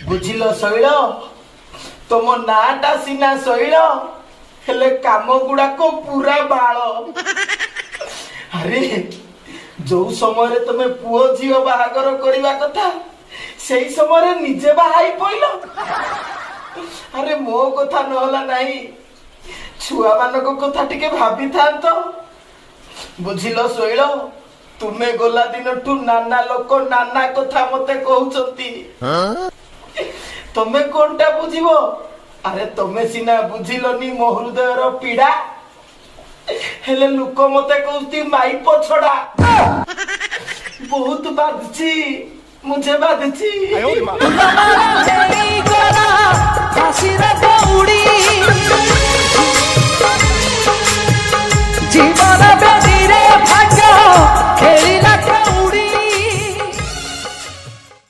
बुझिल शैल तुम नाटा सीना शैल हेले काम गुड़ाक पूरा बाल। अरे जो समय तुम पुओ झील बाहागर करवा कथा से समय निजे बाहाई पइल। अरे मो कथा नहला नहीं छुआ मान कथा टिके भाभी था तो बुझिल शैल तुम्हें गला दिन ठू नाना लोक नाना कथा मते कहउचंती तमें कोनटा बुझिबो। अरे तमें सिना बुझिलनी मो हृदयर पीड़ा हेले लुक मते कहउती माई पछड़ा बहुत बाधची मुझे बाधची। जीवन